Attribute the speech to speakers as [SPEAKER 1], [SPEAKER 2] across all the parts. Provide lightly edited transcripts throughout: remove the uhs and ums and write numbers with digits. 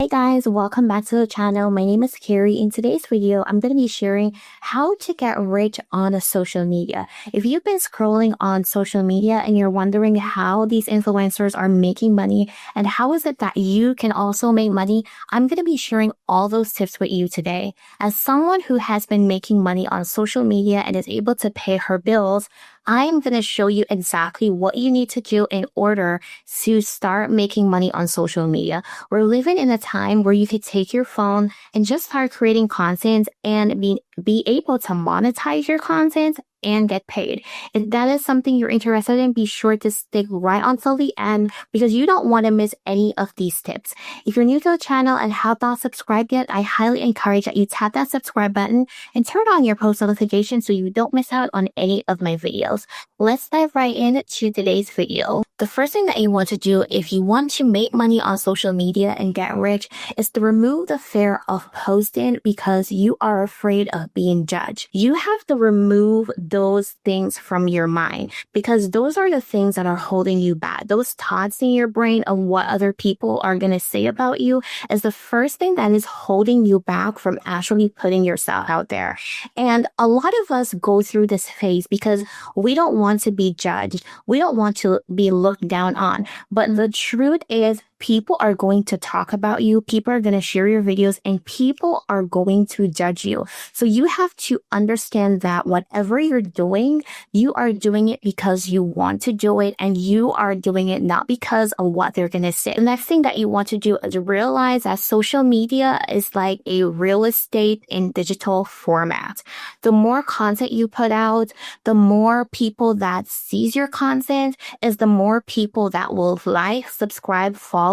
[SPEAKER 1] guys, welcome back to the channel. My name is Carrie. In today's video, I'm going to be sharing how to get rich on social media. If you've been scrolling on social media and you're wondering how these influencers are making money and how is it that you can also make money, I'm going to be sharing all those tips with you today. As someone who has been making money on social media and is able to pay her bills, I'm going to show you exactly what you need to do in order to start making money on social media. We're living in a time where you could take your phone and just start creating content and be able to monetize your content and get paid. If that is something you're interested in, be sure to stick right until the end because you don't want to miss any of these tips. If you're new to the channel and have not subscribed yet, I highly encourage that you tap that subscribe button and turn on your post notifications so you don't miss out on any of my videos. Let's dive right into today's video. The first thing that you want to do if you want to make money on social media and get rich is to remove the fear of posting because you are afraid of being judged. You have to remove those things from your mind because those are the things that are holding you back. Those thoughts in your brain of what other people are going to say about you is the first thing that is holding you back from actually putting yourself out there. And a lot of us go through this phase because we don't want to be judged. We don't want to be looked down on. But the truth is, people are going to talk about you. People are going to share your videos and people are going to judge you. So you have to understand that whatever you're doing, you are doing it because you want to do it and you are doing it not because of what they're going to say. The next thing that you want to do is realize that social media is like a real estate in digital format. The more content you put out, the more people that sees your content is the more people that will like, subscribe, follow,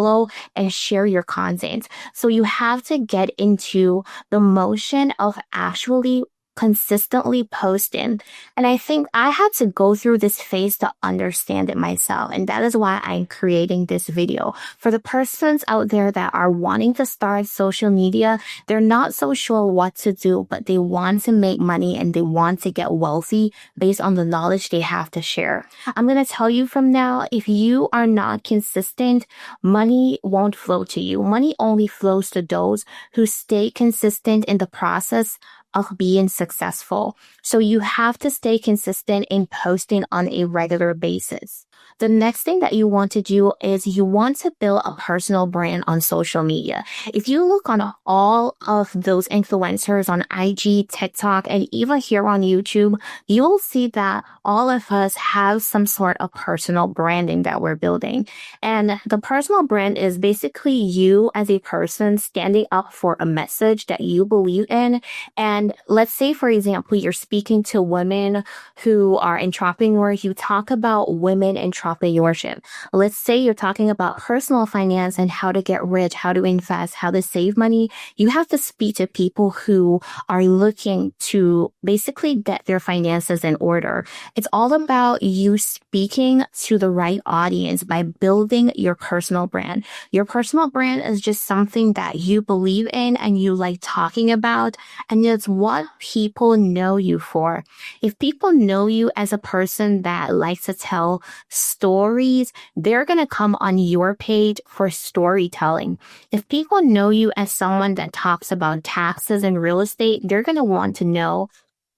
[SPEAKER 1] and share your content. So you have to get into the motion of actually consistently posting. And I think I had to go through this phase to understand it myself. And that is why I'm creating this video. For the persons out there that are wanting to start social media, they're not so sure what to do, but they want to make money and they want to get wealthy based on the knowledge they have to share. I'm going to tell you from now, if you are not consistent, money won't flow to you. Money only flows to those who stay consistent in the process of being successful. So you have to stay consistent in posting on a regular basis. The next thing that you want to do is you want to build a personal brand on social media. If you look on all of those influencers on IG, TikTok, and even here on YouTube, you'll see that all of us have some sort of personal branding that we're building. And the personal brand is basically you as a person standing up for a message that you believe in. And let's say, for example, you're speaking to women who are entrepreneur. You talk about women entrepreneurship. Let's say you're talking about personal finance and how to get rich, how to invest, how to save money. You have to speak to people who are looking to basically get their finances in order. It's all about you speaking to the right audience by building your personal brand. Your personal brand is just something that you believe in and you like talking about, and it's what people know you for. If people know you as a person that likes to tell stories, they're going to come on your page for storytelling. If people know you as someone that talks about taxes and real estate, they're going to want to know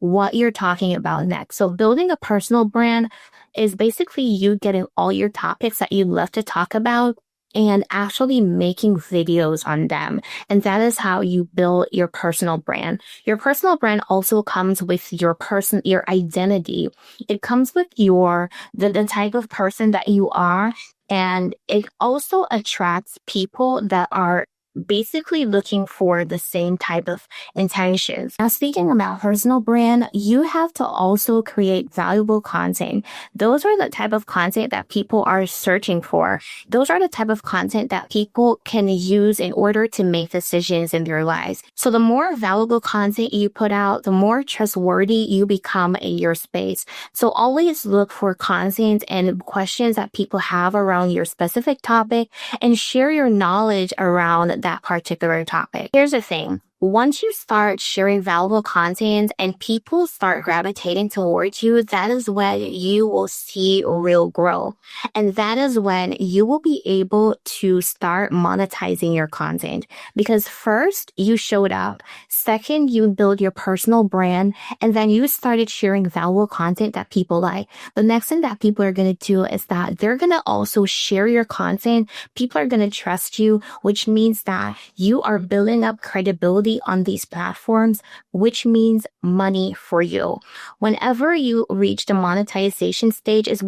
[SPEAKER 1] what you're talking about next. So building a personal brand is basically you getting all your topics that you love to talk about and actually making videos on them. And that is how you build your personal brand. Your personal brand also comes with your identity. It comes with the type of person that you are. And it also attracts people that are basically looking for the same type of intentions. Now, speaking about personal brand, you have to also create valuable content. Those are the type of content that people are searching for. Those are the type of content that people can use in order to make decisions in their lives. So the more valuable content you put out, the more trustworthy you become in your space. So always look for content and questions that people have around your specific topic and share your knowledge around that particular topic. Here's the thing. once you start sharing valuable content and people start gravitating towards you, that is when you will see real growth. And that is when you will be able to start monetizing your content. Because first, you showed up. Second, you build your personal brand. And then you started sharing valuable content that people like. The next thing that people are going to do is that they're going to also share your content. People are going to trust you, which means that you are building up credibility on these platforms, which means money for you. Whenever you reach the monetization stage is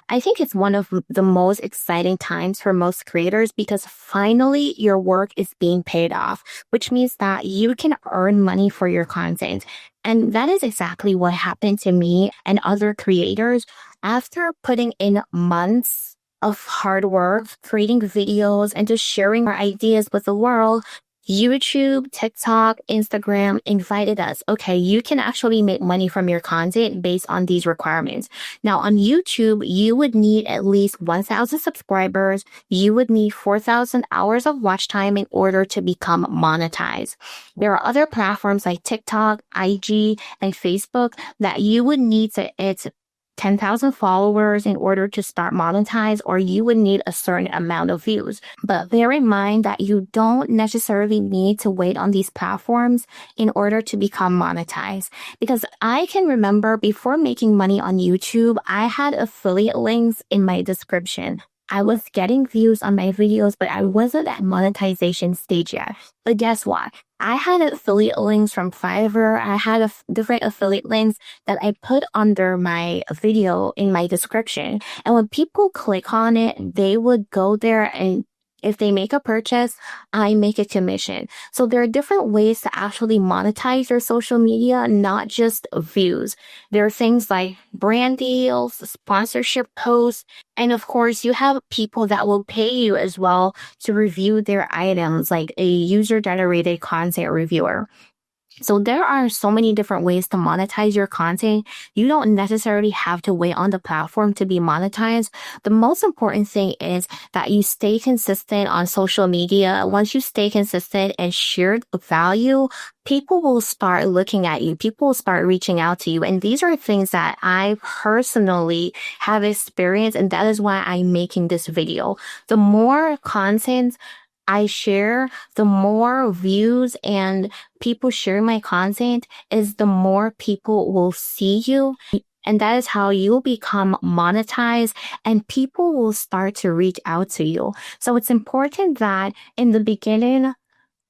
[SPEAKER 1] I think it's one of the most exciting times for most creators because finally your work is being paid off, which means that you can earn money for your content. And that is exactly what happened to me and other creators after putting in months of hard work, creating videos, and just sharing our ideas with the world. YouTube, TikTok, Instagram invited us. Okay, you can actually make money from your content based on these requirements. Now on YouTube, you would need at least 1,000 subscribers. You would need 4,000 hours of watch time in order to become monetized. There are other platforms like TikTok, IG, and Facebook that you would need to hit 10,000 followers in order to start monetize, or you would need a certain amount of views. But bear in mind that you don't necessarily need to wait on these platforms in order to become monetized. Because I can remember before making money on YouTube, I had affiliate links in my description. I was getting views on my videos, but I wasn't at monetization stage yet. But guess what? I had affiliate links from Fiverr. I had different affiliate links that I put under my video in my description. And when people click on it, they would go there and if they make a purchase, I make a commission. So there are different ways to actually monetize your social media, not just views. There are things like brand deals, sponsorship posts, and of course, you have people that will pay you as well to review their items, like a user-generated content reviewer. So there are so many different ways to monetize your content. You don't necessarily have to wait on the platform to be monetized. The most important thing is that you stay consistent on social media. Once you stay consistent and share value, people will start looking at you. People will start reaching out to you. And these are things that I personally have experienced, and that is why I'm making this video. The more content I share, the more views and people share my content is the more people will see you. And that is how you'll become monetized and people will start to reach out to you. So it's important that in the beginning,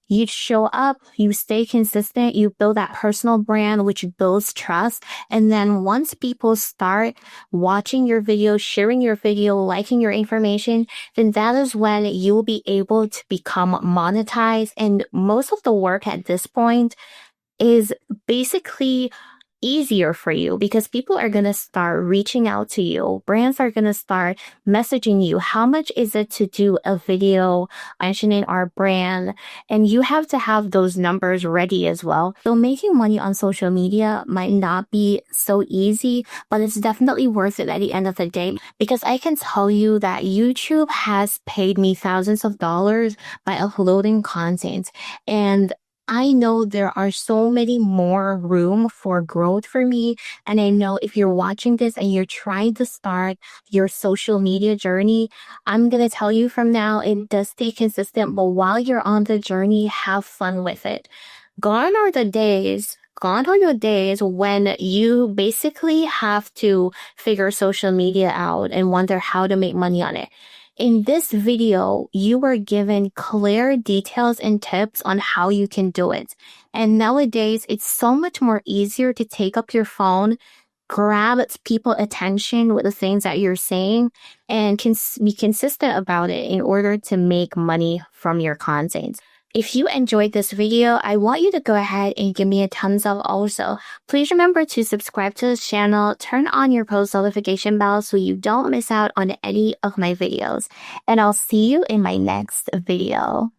[SPEAKER 1] you show up, you stay consistent, you build that personal brand, which builds trust. And then once people start watching your video, sharing your video, liking your information, then that is when you'll be able to become monetized. And most of the work at this point is basically easier for you because people are going to start reaching out to you. Brands are going to start messaging you. How much is it to do a video mentioning our brand? And you have to have those numbers ready as well. So making money on social media might not be so easy, but it's definitely worth it at the end of the day because I can tell you that YouTube has paid me thousands of dollars by uploading content. And I know there are so many more room for growth for me. And I know if you're watching this and you're trying to start your social media journey, I'm going to tell you from now, it does stay consistent. But while you're on the journey, have fun with it. Gone are the days when you basically have to figure social media out and wonder how to make money on it. In this video, you were given clear details and tips on how you can do it. And nowadays, it's so much more easier to take up your phone, grab people's attention with the things that you're saying, and be consistent about it in order to make money from your content. If you enjoyed this video, I want you to go ahead and give me a thumbs up also. Please remember to subscribe to this channel, turn on your post notification bell so you don't miss out on any of my videos. And I'll see you in my next video.